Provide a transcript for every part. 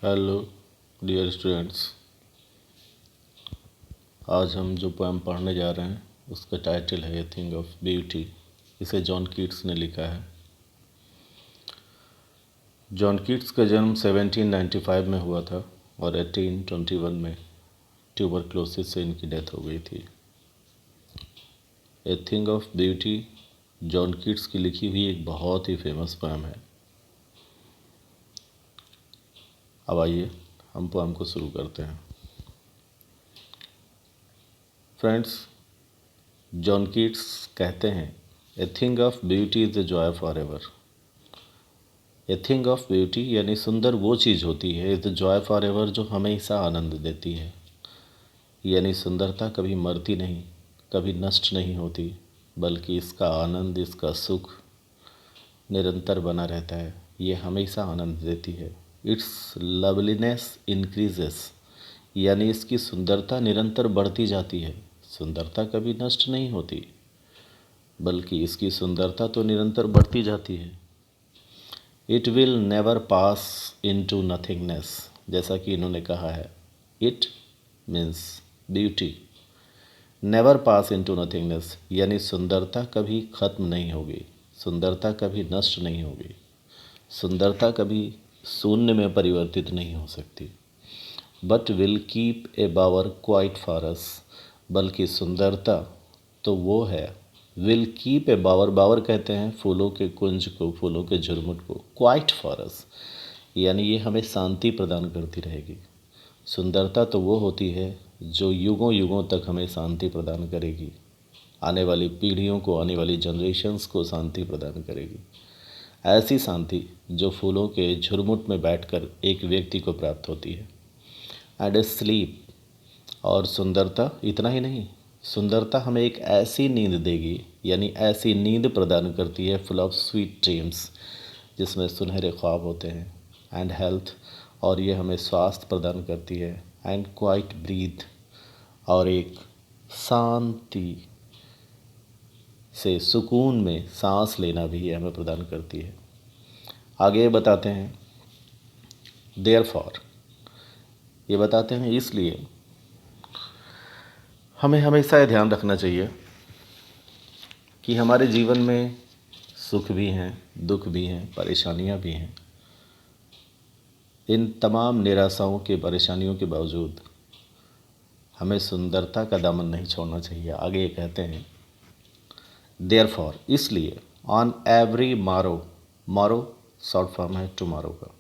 Hello dear students, आज हम जो पोएम पढ़ने जा रहे हैं उसका टाइटल है ए थिंग ऑफ ब्यूटी। इसे जॉन कीट्स ने लिखा है। जॉन कीट्स का जन्म 1795 में हुआ था और 1821 में ट्यूबरक्लोसिस से इनकी डेथ हो गई थी। A thing of beauty John Keats की लिखी हुई एक बहुत ही फेमस पोएम है। अब आइए हम पोएम को शुरू करते हैं। फ्रेंड्स, जॉन कीट्स कहते हैं a thing of beauty is a joy for ever. A thing of beauty यानी सुंदर वो चीज़ होती है is the Joy for ever जो हमेशा आनंद देती है। यानी सुंदरता कभी मरती नहीं, कभी नष्ट नहीं होती, बल्कि इसका आनंद, इसका सुख निरंतर बना रहता है। ये हमेशा आनंद देती है। इट्स लवलीनेस इंक्रीजेस यानी इसकी सुंदरता निरंतर बढ़ती जाती है। सुंदरता कभी नष्ट नहीं होती, बल्कि इसकी सुंदरता तो निरंतर बढ़ती जाती है। It will never pass into nothingness, जैसा कि इन्होंने कहा है। It means beauty, never pass into nothingness यानी सुंदरता कभी खत्म नहीं होगी, सुंदरता कभी नष्ट नहीं होगी, सुंदरता कभी शून्य में परिवर्तित नहीं हो सकती। But will keep a bower quiet for us, बल्कि सुंदरता तो वो है। विल कीप ए बावर, बावर कहते हैं फूलों के कुंज को, फूलों के झुरमुट को। क्वाइट फॉर अस यानी ये हमें शांति प्रदान करती रहेगी। सुंदरता तो वो होती है जो युगों युगों तक हमें शांति प्रदान करेगी, आने वाली पीढ़ियों को, आने वाली जनरेशन्स को शांति प्रदान करेगी। ऐसी शांति जो फूलों के झुरमुट में बैठकर एक व्यक्ति को प्राप्त होती है। एंड ए स्लीप, और सुंदरता इतना ही नहीं, सुंदरता हमें एक ऐसी नींद देगी, यानी ऐसी नींद प्रदान करती है फुल ऑफ स्वीट ड्रीम्स, जिसमें सुनहरे ख्वाब होते हैं। एंड हेल्थ, और ये हमें स्वास्थ्य प्रदान करती है। एंड क्वाइट ब्रीथ, और एक शांति से सुकून में सांस लेना भी ये हमें प्रदान करती है। आगे बताते हैं देयरफॉर, ये बताते हैं इसलिए हमें हमेशा ये ध्यान रखना चाहिए कि हमारे जीवन में सुख भी हैं, दुख भी हैं, परेशानियां भी हैं। इन तमाम निराशाओं के, परेशानियों के बावजूद हमें सुंदरता का दामन नहीं छोड़ना चाहिए। आगे ये कहते हैं देयरफॉर, इसलिए ऑन एवरी मारो, मारो शॉर्ट फॉर्म है टुमारो का,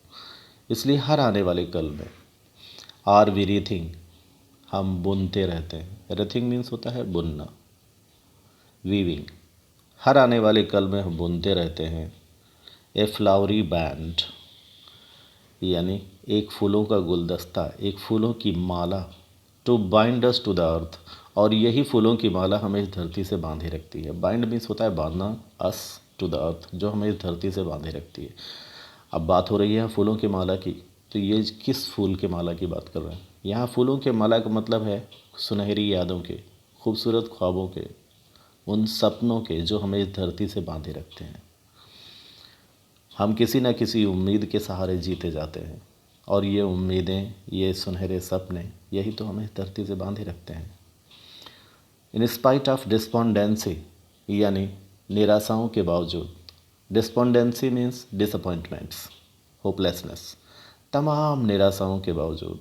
इसलिए हर आने वाले कल में आर वी रीथिंग, हम बुनते रहते हैं। रथिंग मीन्स होता है बुनना, वीविंग। हर आने वाले कल में हम बुनते रहते हैं। ए फ्लावरी बैंड यानी एक फूलों का गुलदस्ता, एक फूलों की माला। To bind us to the earth, और यही फूलों की माला हमें इस धरती से बांधे रखती है। बाइंड मीन्स होता है बांधना, अस टू द अर्थ जो हमें इस धरती से बांधे रखती है। अब बात हो रही है फूलों की माला की, तो ये किस फूल की माला की बात कर रहे हैं? यहाँ फूलों के माला का मतलब है सुनहरी यादों के, खूबसूरत ख्वाबों के, उन सपनों के जो हमें इस धरती से बांधे रखते हैं। हम किसी न किसी उम्मीद के सहारे जीते जाते हैं, और ये उम्मीदें, ये सुनहरे सपने, यही तो हमें इस धरती से बांधे रखते हैं। इन स्पाइट ऑफ डिस्पोंडेंसी यानी निराशाओं के बावजूद। Despondency means disappointments, hopelessness. तमाम निराशाओं के बावजूद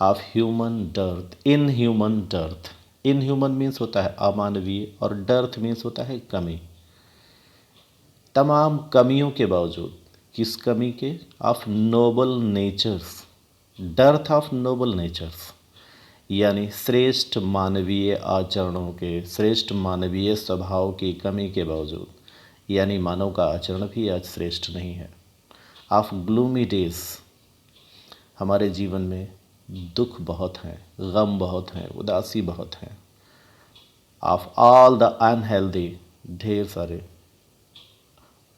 of human dearth, in human dearth, in human means होता है अमानवीय, और डर्थ मीन्स होता है कमी। तमाम कमियों के बावजूद, किस कमी के? Of noble natures, dearth of noble natures यानी श्रेष्ठ मानवीय आचरणों के, श्रेष्ठ मानवीय स्वभाव की कमी के बावजूद, यानी मानव का आचरण भी आज श्रेष्ठ नहीं है। ऑफ ग्लूमी डेज, हमारे जीवन में दुख बहुत हैं, गम बहुत हैं, उदासी बहुत हैं। ऑफ ऑल द अनहेल्दी, ढेर सारे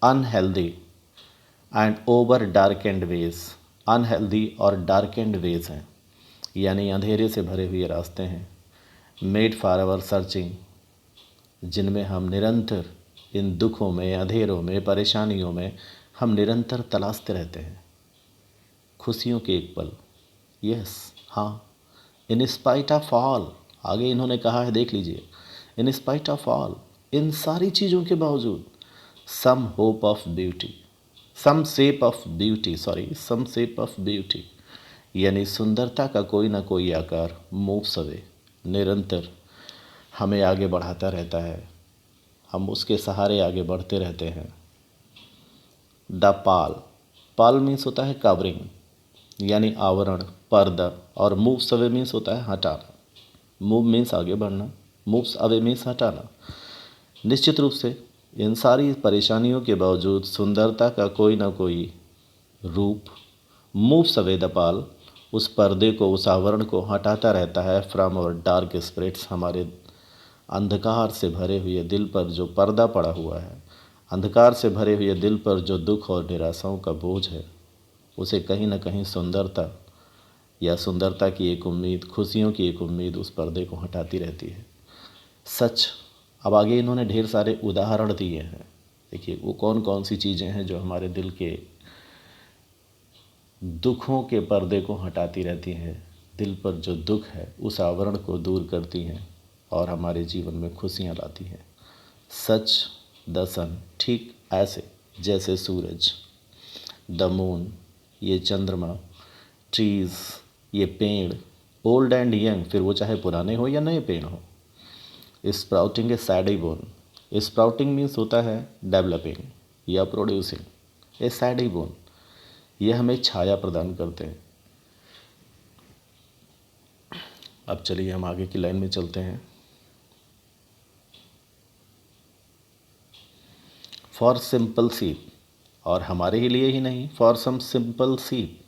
unhealthy and over darkened ways, unhealthy और डार्केंड वेज हैं, यानी अंधेरे से भरे हुए रास्ते हैं। मेड फॉर आवर सर्चिंग, जिनमें हम निरंतर इन दुखों में, अंधेरों में, परेशानियों में हम निरंतर तलाशते रहते हैं, खुशियों के एक पल। यस, हाँ, इन स्पाइट ऑफ ऑल, आगे इन्होंने कहा है, देख लीजिए, इन स्पाइट ऑफ ऑल, इन सारी चीज़ों के बावजूद, some hope of beauty, some shape of beauty, some shape of beauty, यानी सुंदरता का कोई ना कोई आकार मूव्स अवे, निरंतर हमें आगे बढ़ाता रहता है, हम उसके सहारे आगे बढ़ते रहते हैं। द पाल, पाल मीन्स होता है कवरिंग, यानी आवरण, पर्दा, और मूव्स अवे मीन्स होता है हटाना। मूव मीन्स आगे बढ़ना, मूव्स अवे मीन्स हटाना। निश्चित रूप से इन सारी परेशानियों के बावजूद सुंदरता का कोई ना कोई रूप मूव्स अवे द पाल, उस पर्दे को, उस आवरण को हटाता रहता है फ्रॉम आवर डार्क स्पिरिट्स, हमारे अंधकार से भरे हुए दिल पर जो पर्दा पड़ा हुआ है, अंधकार से भरे हुए दिल पर जो दुख और निराशाओं का बोझ है, उसे कहीं ना कहीं सुंदरता या सुंदरता की एक उम्मीद, खुशियों की एक उम्मीद उस पर्दे को हटाती रहती है। सच, अब आगे इन्होंने ढेर सारे उदाहरण दिए हैं। देखिए वो कौन कौन सी चीज़ें हैं जो हमारे दिल के दुखों के पर्दे को हटाती रहती हैं, दिल पर जो दुख है उस आवरण को दूर करती हैं और हमारे जीवन में खुशियाँ लाती हैं। सच द सन, ठीक ऐसे जैसे सूरज, द मून, ये चंद्रमा, ट्रीज़, ये पेड़, ओल्ड एंड यंग, फिर वो चाहे पुराने हो या नए पेड़ हो। स्प्राउटिंग ए सैडी बोन, स्प्राउटिंग मीन्स होता है डेवलपिंग या प्रोड्यूसिंग। ए सैडी बोन, ये हमें छाया प्रदान करते हैं। अब चलिए हम आगे की लाइन में चलते हैं। फॉर सिंपल सीप, और हमारे ही लिए ही नहीं, फॉर सम सिंपल सीप,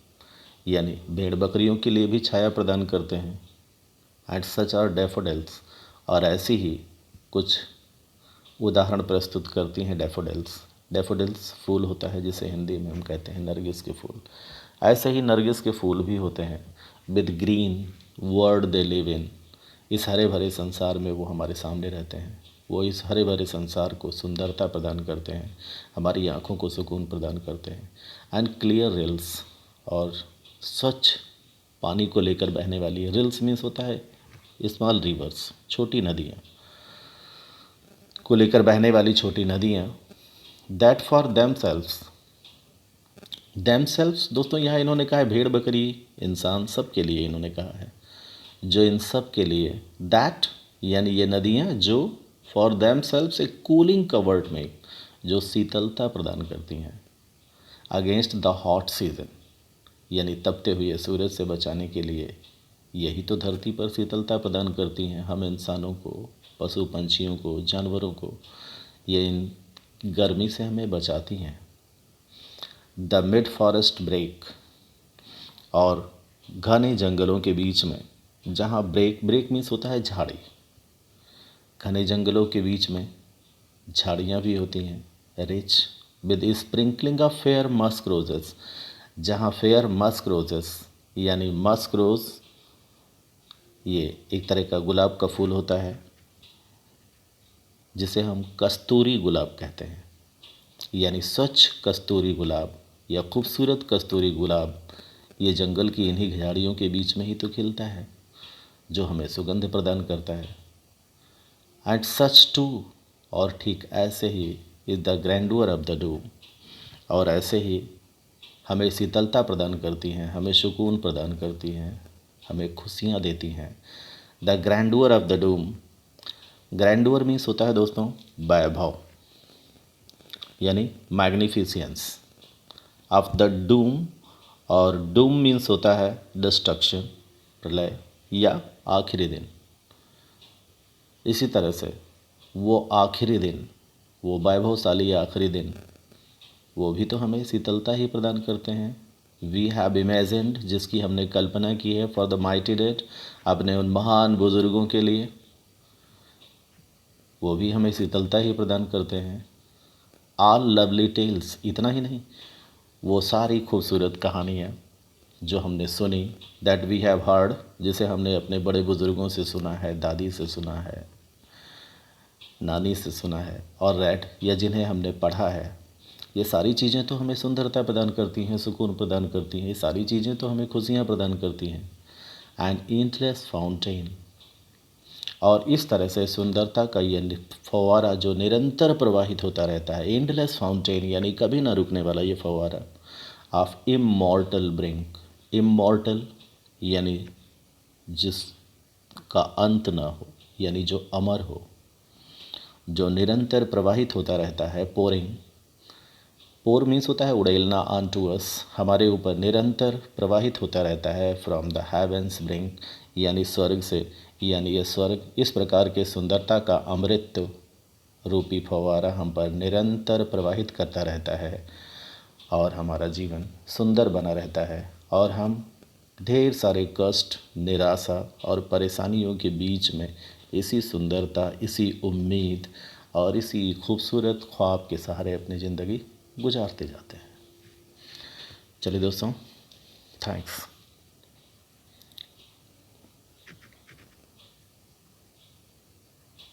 यानी भेड़ बकरियों के लिए भी छाया प्रदान करते हैं। एंड सच आर डैफोडिल्स, और ऐसी ही कुछ उदाहरण प्रस्तुत करती हैं डैफोडिल्स। डैफोडिल्स फूल होता है जिसे हिंदी में हम कहते हैं नरगिस के फूल। ऐसे ही नरगिस के फूल भी होते हैं। With green world they live in, इस हरे भरे संसार में वो हमारे सामने रहते हैं। वो इस हरे भरे संसार को सुंदरता प्रदान करते हैं, हमारी आँखों को सुकून प्रदान करते हैं। एंड क्लियर रिल्स, और स्वच्छ पानी को लेकर बहने वाली, रिल्स मीन्स होता है स्मॉल रिवर्स, छोटी नदियाँ को लेकर बहने वाली छोटी नदियाँ। दैट फॉर देमसेल्व्स, देमसेल्व्स दोस्तों यहाँ इन्होंने कहा है भेड़ बकरी इंसान सब के लिए, इन्होंने कहा है जो इन सब के लिए। दैट यानी ये नदियाँ जो फॉर देमसेल्व्स एक कूलिंग कवर्ड में, जो शीतलता प्रदान करती हैं। अगेंस्ट द हॉट सीजन, यानी तपते हुए सूरज से बचाने के लिए यही तो धरती पर शीतलता प्रदान करती हैं हम इंसानों को, पशु पंछियों को, जानवरों को, ये इन गर्मी से हमें बचाती हैं। द मिड फॉरेस्ट ब्रेक, और घने जंगलों के बीच में, जहाँ ब्रेक मीन्स होता है झाड़ी, घने जंगलों के बीच में झाड़ियाँ भी होती हैं। Rich with sprinkling of fair Musk roses, जहाँ फेयर मस्क रोजेस यानी मस्क रोज़, ये एक तरह का गुलाब का फूल होता है जिसे हम कस्तूरी गुलाब कहते हैं, यानी स्वच्छ कस्तूरी गुलाब या खूबसूरत कस्तूरी गुलाब, ये जंगल की इन्हीं झाड़ियों के बीच में ही तो खिलता है, जो हमें सुगंध प्रदान करता है। एंड सच टू, और ठीक ऐसे ही is the grandeur of the doom, और ऐसे ही हमें शीतलता प्रदान करती हैं, हमें सुकून प्रदान करती हैं, हमें खुशियाँ देती हैं। The grandeur of the doom, grandeur means होता है दोस्तों वैभव, यानी मैग्निफिसेंस ऑफ द डूम, और डूम मीन्स होता है डिस्ट्रक्शन, प्रलय या आखिरी दिन। इसी तरह से वो आखिरी दिन, वो वैभवशाली आखिरी दिन, वो भी तो हमें शीतलता ही प्रदान करते हैं। वी हैव इमेजिन्ड, जिसकी हमने कल्पना की है, फॉर द माइटी डेड, अपने उन महान बुजुर्गों के लिए, वो भी हमें शीतलता ही प्रदान करते हैं। ऑल लवली टेल्स, इतना ही नहीं, वो सारी खूबसूरत कहानियाँ जो हमने सुनी, दैट वी हैव हर्ड, जिसे हमने अपने बड़े बुजुर्गों से सुना है, दादी से सुना है, नानी से सुना है, और रेड, या जिन्हें हमने पढ़ा है, ये सारी चीज़ें तो हमें सुंदरता प्रदान करती हैं, सुकून प्रदान करती हैं, ये सारी चीज़ें तो हमें खुशियाँ प्रदान करती हैं। एंड एंडलेस फाउंटेन, और इस तरह से सुंदरता का ये फव्वारा जो निरंतर प्रवाहित होता रहता है, एंडलेस फाउंटेन यानी कभी ना रुकने वाला ये फव्वारा ऑफ इमॉर्टल ब्रिंक, इमॉर्टल यानी जिसका अंत ना हो, यानी जो अमर हो, जो निरंतर प्रवाहित होता रहता है। पोरिंग, पोर मीन्स होता है उड़ेलना, ऑन टू अस, हमारे ऊपर निरंतर प्रवाहित होता रहता है। फ्रॉम द हेवेंस ब्रिंक यानी स्वर्ग से, यानी ये स्वर्ग इस प्रकार के सुंदरता का अमृत रूपी फव्वारा हम पर निरंतर प्रवाहित करता रहता है और हमारा जीवन सुंदर बना रहता है और हम ढेर सारे कष्ट, निराशा और परेशानियों के बीच में इसी सुंदरता, इसी उम्मीद और इसी खूबसूरत ख्वाब के सहारे अपनी ज़िंदगी गुजारते जाते हैं। चलिए दोस्तों, थैंक्स।